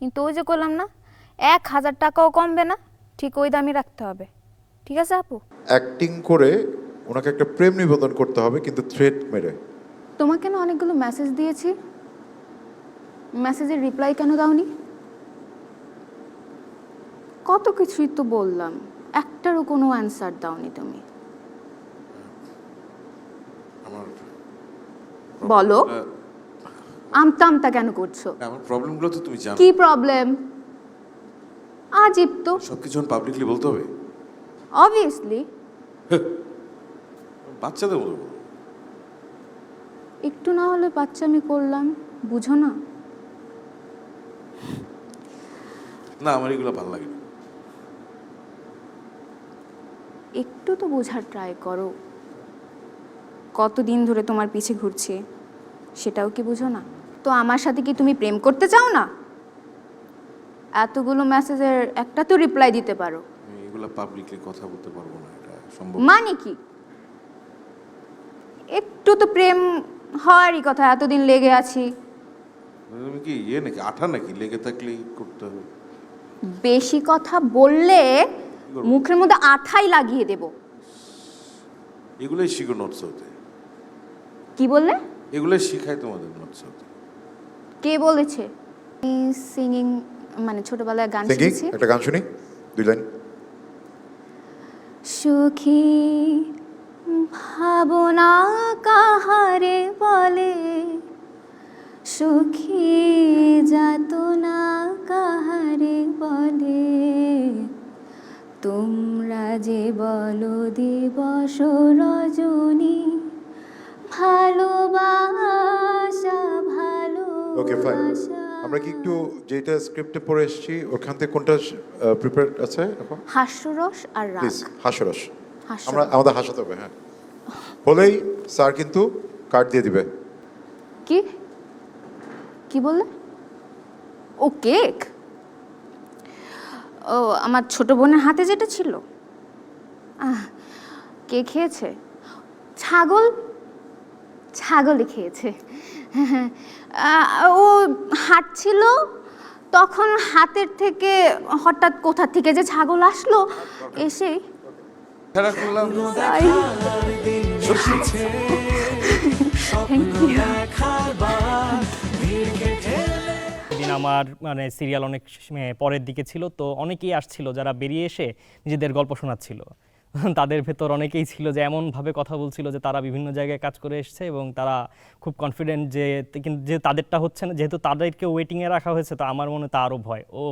কিন্তু ওই যে করলাম না, 1000 টাকাও কমবে না, ঠিক ওই দামই রাখতে হবে। ঠিক আছে আপু? অ্যাক্টিং করে ওনাকে একটা প্রেম নিবেদন করতে হবে, কিন্তু থ্রেট মেরে। তোমাকে না অনেকগুলো মেসেজ দিয়েছি, মেসেজের রিপ্লাই কেন দাওনি? কত কিছুই তো বললাম, একটারও কোনো অ্যান্সার দাওনি তুমি। আমার বলো, আমতা আমতা কেন করছো? আমার প্রবলেমগুলো তো তুমি জানো। কি প্রবলেম? আজীব তো। সবকিছু পাবলিকলি বলতে হবে? অবভিয়াসলি। বাচ্চাদের মতো বলো। একটু না হলে বাচ্চা আমি করলাম, বুঝো না? না, আমার এগুলো ভালো লাগে না। একটু তো বোঝার ট্রাই করো। কতদিন ধরে তোমার পিছে ঘুরছি, সেটাও কি বুঝো না? তো আমার সাথে কি তুমি প্রেম করতে চাও না? এতগুলো মেসেজের একটা তো রিপ্লাই দিতে পারো। আমি এগুলো পাবলিকলি কথা বলতে পারবো না, এটা সম্ভব। মানে কি? একটু তো প্রেম হওয়ারই কথা, এতদিন লেগে আছি। তুমি কি ইয়ে নাকি, আঠা নাকি, লেগে থাকলেই করতে হবে? বেশি কথা বললে করবো? মুখের মধ্যে আঠাই লাগিয়ে দেব। এগুলোই শিখো নোটস হতে। কি বললে? এগুলোই শিখাই তোমাদের নোটস হতে। কে বলেছে? সিঙ্গিং মানে ছোটবেলায় গান সিঙ্গিং, শিখেছি। একটা গান শুনি 2 লাইন। সুখী ভাবনা কাহারে বলে, সুখী যাতনা কাহারে বলে, তোমরা যে বলো দিবস রজনী, ভালোবাসা ওকে ফাইন। ভালোবাসা। আমরা কি একটু যেটা স্ক্রিপ্টে পড়ে এসেছি ওখান থেকে কোনটা প্রিপেয়ার আছে এখন? হাস্যরস আর প্লিজ রাগ। হাস্যরস। হাস্যরস। আমরা আমাদের হাসাতে হবে, হ্যাঁ। হলেই স্যার কিন্তু কার্ড দিয়ে দিবে। কি কি বললে? ও কেক? ও আমার ছোট বোনের হাতে যেটা ছিল, কে খেয়েছে? ছাগল, ছাগলই খেয়েছে। ও হাঁটছিল, তখন হাতের থেকে হঠাৎ কোথা থেকে যে ছাগল আসলো, এসে খেলা করলাম। তাই। Thank you. সেদিন আমার মানে সিরিয়াল অনেক পরের দিকে ছিল, তো অনেকেই আসছিল যারা বেরিয়ে এসে নিজেদের গল্প শোনাচ্ছিল। তাদের ভেতর অনেকেই ছিল যে এমনভাবে কথা বলছিল যে তারা বিভিন্ন জায়গায় কাজ করে এসেছে এবং তারা খুব কনফিডেন্ট যে, কিন্তু যে তাদেরটা হচ্ছে না, যেহেতু তাদেরকে ওয়েটিংয়ে রাখা হয়েছে, তো আমার মনে তা আরও ভয়। ও